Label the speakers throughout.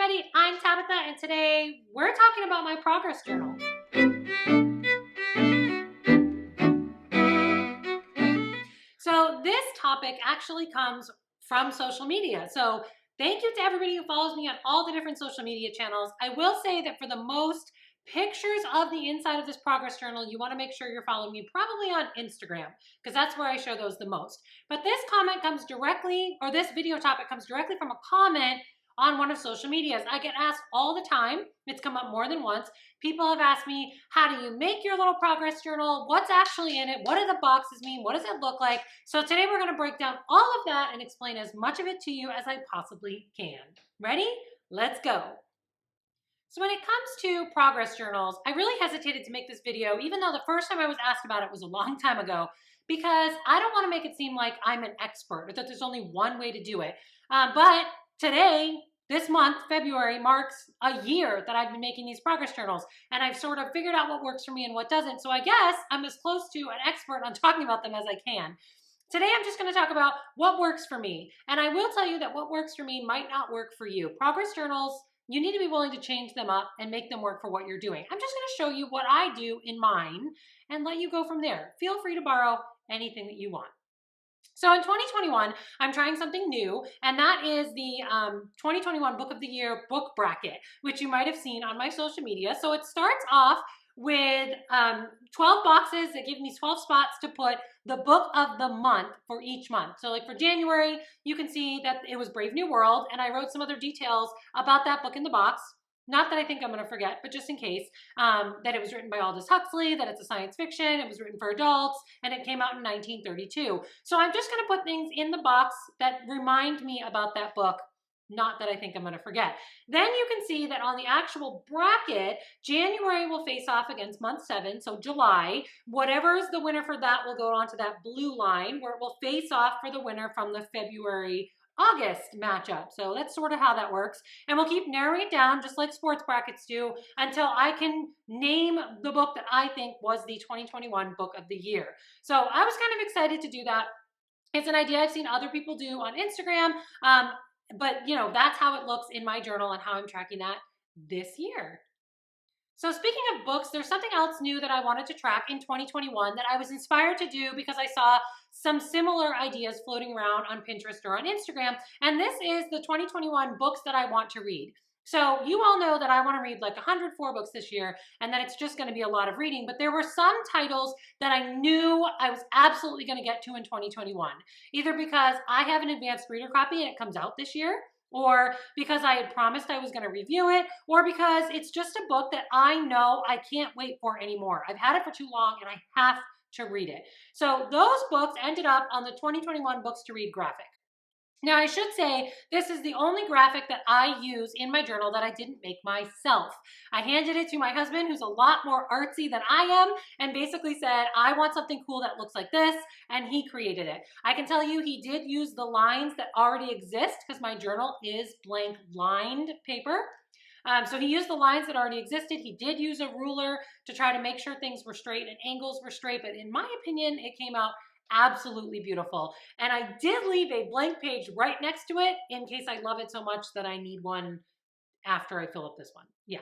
Speaker 1: everybody, I'm Tabitha, and today we're talking about my progress journal. So this topic actually comes from social media. So thank you to everybody who follows me on all the different social media channels. I will say that for the most pictures of the inside of this progress journal, you want to make sure you're following me probably on Instagram, because that's where I show those the most. But this comment comes directly, or this video topic comes directly from a comment on one of social medias. I get asked all the time. It's come up more than once. People have asked me, how do you make your little progress journal? What's actually in it? What do the boxes mean? What does it look like? So today we're going to break down all of that and explain as much of it to you as I possibly can. Ready? Let's go. So when it comes to progress journals, I really hesitated to make this video, even though the first time I was asked about it was a long time ago, because I don't want to make it seem like I'm an expert or that there's only one way to do it. But today, this month, February, marks a year that I've been making these progress journals, and I've sort of figured out what works for me and what doesn't. So I guess I'm as close to an expert on talking about them as I can. Today, I'm just going to talk about what works for me. And I will tell you that what works for me might not work for you. Progress journals, you need to be willing to change them up and make them work for what you're doing. I'm just going to show you what I do in mine and let you go from there. Feel free to borrow anything that you want. So in 2021, I'm trying something new, and that is the 2021 Book of the Year book bracket, which you might have seen on my social media. So it starts off with 12 boxes that give me 12 spots to put the book of the month for each month. So like for January, you can see that it was Brave New World, and I wrote some other details about that book in the box. Not that I think I'm going to forget, but just in case, that it was written by Aldous Huxley, that it's a science fiction, it was written for adults, and it came out in 1932. So I'm just going to put things in the box that remind me about that book, not that I think I'm going to forget. Then you can see that on the actual bracket, January will face off against month 7, so July. Whatever is the winner for that will go onto that blue line, where it will face off for the winner from the February August matchup. So that's sort of how that works. And we'll keep narrowing it down, just like sports brackets do, until I can name the book that I think was the 2021 Book of the Year. So I was kind of excited to do that. It's an idea I've seen other people do on Instagram, but you know, that's how it looks in my journal and how I'm tracking that this year. So speaking of books, there's something else new that I wanted to track in 2021 that I was inspired to do because I saw some similar ideas floating around on Pinterest or on Instagram. And this is the 2021 books that I want to read. So you all know that I want to read like 104 books this year, and that it's just going to be a lot of reading. But there were some titles that I knew I was absolutely going to get to in 2021, either because I have an advanced reader copy and it comes out this year, or because I had promised I was going to review it, or because it's just a book that I know I can't wait for anymore. I've had it for too long and I have to read it. So those books ended up on the 2021 Books to Read graphic. Now, I should say this is the only graphic that I use in my journal that I didn't make myself. I handed it to my husband, who's a lot more artsy than I am, and basically said, I want something cool that looks like this, and he created it. I can tell you he did use the lines that already exist, because my journal is blank lined paper. So he used the lines that already existed. He did use a ruler to try to make sure things were straight and angles were straight, but in my opinion, it came out absolutely beautiful. And I did leave a blank page right next to it in case I love it so much that I need one after I fill up this one. Yeah.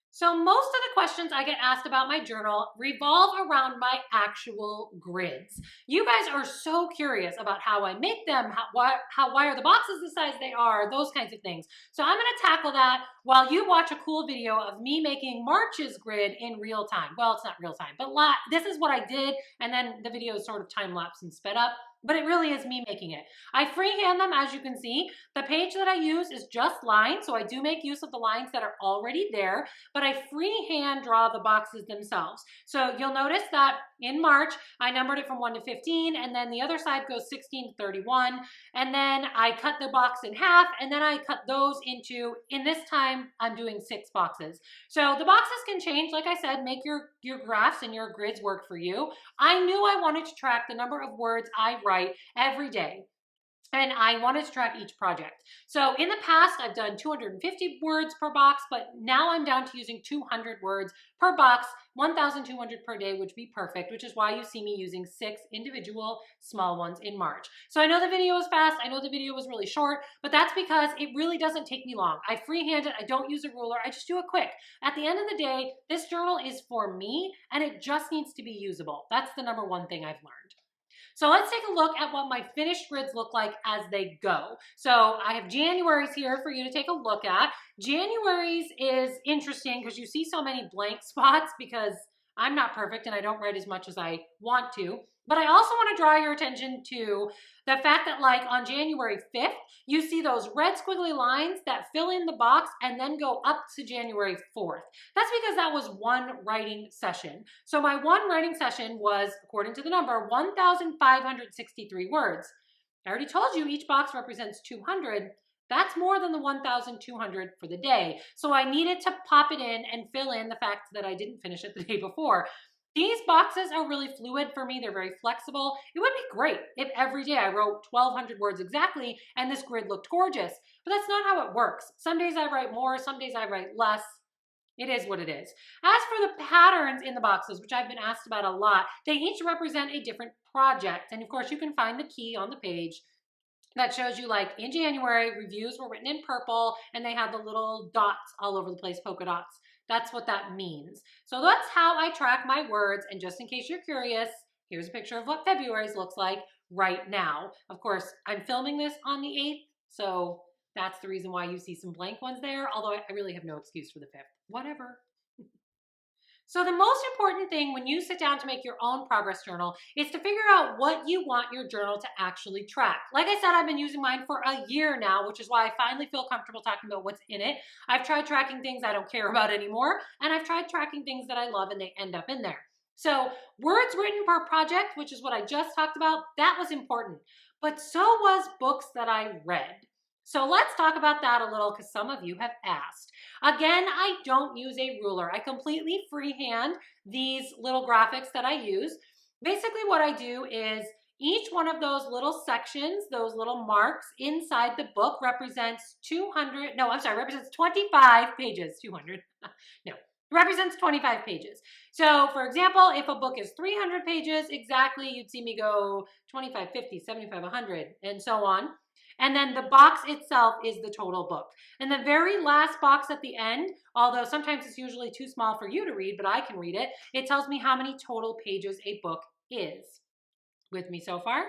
Speaker 1: So most of the questions I get asked about my journal revolve around my actual grids. You guys are so curious about how I make them, why are the boxes the size they are, those kinds of things. So I'm going to tackle that while you watch a cool video of me making March's grid in real time. Well, it's not real time, but this is what I did, and then the video is sort of time-lapse and sped up. But it really is me making it. I freehand them, as you can see. The page that I use is just lines, so I do make use of the lines that are already there, but I freehand draw the boxes themselves. So you'll notice that in March, I numbered it from 1 to 15, and then the other side goes 16 to 31, and then I cut the box in half, and then I cut those into, in this time, I'm doing 6 boxes. So the boxes can change, like I said, make your graphs and your grids work for you. I knew I wanted to track the number of words I write every day. and I wanted to track each project. So in the past, I've done 250 words per box, but now I'm down to using 200 words per box, 1,200 per day, which would be perfect, which is why you see me using 6 individual small ones in March. So I know the video is fast. I know the video was really short, but that's because it really doesn't take me long. I freehand it. I don't use a ruler. I just do it quick. At the end of the day, this journal is for me, and it just needs to be usable. That's the number one thing I've learned. So let's take a look at what my finished grids look like as they go. So I have January's here for you to take a look at. January's is interesting because you see so many blank spots because I'm not perfect and I don't write as much as I want to. But I also want to draw your attention to the fact that, like, on January 5th, you see those red squiggly lines that fill in the box and then go up to January 4th. That's because that was one writing session. So my one writing session was, according to the number, 1,563 words. I already told you each box represents 200. That's more than the 1,200 for the day. So I needed to pop it in and fill in the fact that I didn't finish it the day before. These boxes are really fluid for me. They're very flexible. It would be great if every day I wrote 1,200 words exactly and this grid looked gorgeous, but that's not how it works. Some days I write more, some days I write less. It is what it is. As for the patterns in the boxes, which I've been asked about a lot, they each represent a different project. And of course, you can find the key on the page that shows you, like in January, reviews were written in purple and they had the little dots all over the place, polka dots. That's what that means. So that's how I track my words. And just in case you're curious, here's a picture of what February's looks like right now. Of course, I'm filming this on the 8th, so that's the reason why you see some blank ones there, although I really have no excuse for the 5th. Whatever. So the most important thing when you sit down to make your own progress journal is to figure out what you want your journal to actually track. Like I said, I've been using mine for a year now, which is why I finally feel comfortable talking about what's in it. I've tried tracking things I don't care about anymore, and I've tried tracking things that I love and they end up in there. So words written per project, which is what I just talked about, that was important. But so was books that I read. So let's talk about that a little because some of you have asked. Again, I don't use a ruler. I completely freehand these little graphics that I use. Basically what I do is each one of those little sections, those little marks inside the book represents 25 pages. 200, no, represents 25 pages. So for example, if a book is 300 pages exactly, you'd see me go 25, 50, 75, 100, and so on. And then the box itself is the total book. And the very last box at the end, although sometimes it's usually too small for you to read, but I can read it, it tells me how many total pages a book is. With me so far?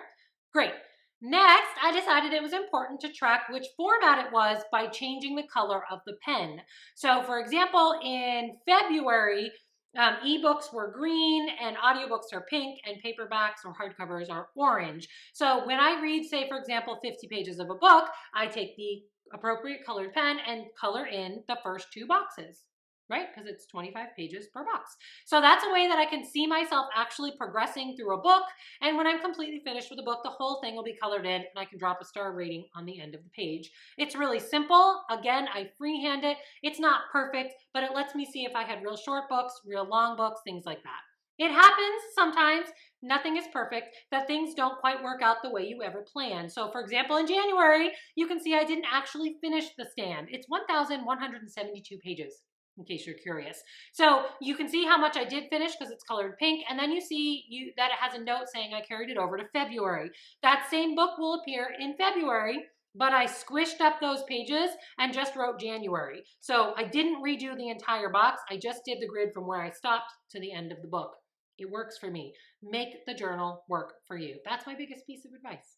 Speaker 1: Great. Next, I decided it was important to track which format it was by changing the color of the pen. So for example, in February, ebooks were green and audiobooks are pink and paperbacks or hardcovers are orange. So when I read, say, for example, 50 pages of a book, I take the appropriate colored pen and color in the first 2 boxes, right? Because it's 25 pages per box. So that's a way that I can see myself actually progressing through a book. And when I'm completely finished with the book, the whole thing will be colored in and I can drop a star rating on the end of the page. It's really simple. Again, I freehand it. It's not perfect, but it lets me see if I had real short books, real long books, things like that. It happens sometimes, nothing is perfect, that things don't quite work out the way you ever planned. So for example, in January, you can see I didn't actually finish the stand. It's 1,172 pages, in case you're curious. So you can see how much I did finish because it's colored pink, and then you see that it has a note saying I carried it over to February. That same book will appear in February, but I squished up those pages and just wrote January. So I didn't redo the entire box. I just did the grid from where I stopped to the end of the book. It works for me. Make the journal work for you. That's my biggest piece of advice.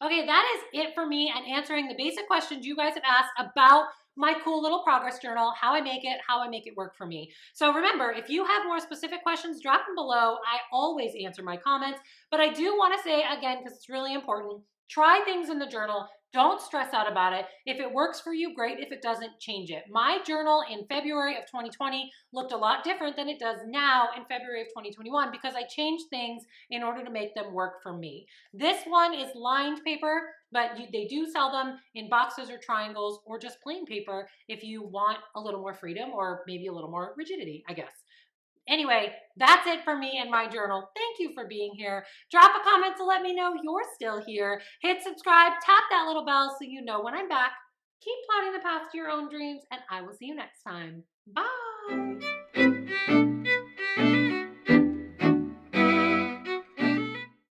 Speaker 1: Okay, that is it for me and answering the basic questions you guys have asked about my cool little progress journal, how I make it work for me. So remember, if you have more specific questions, drop them below. I always answer my comments, but I do want to say again, because it's really important, try things in the journal. Don't stress out about it. If it works for you, great. If it doesn't, change it. My journal in February of 2020 looked a lot different than it does now in February of 2021 because I changed things in order to make them work for me. This one is lined paper, but they do sell them in boxes or triangles or just plain paper if you want a little more freedom or maybe a little more rigidity, I guess. Anyway, that's it for me and my journal. Thank you for being here. Drop a comment to let me know you're still here. Hit subscribe, tap that little bell so you know when I'm back. Keep plotting the path to your own dreams, and I will see you next time. Bye.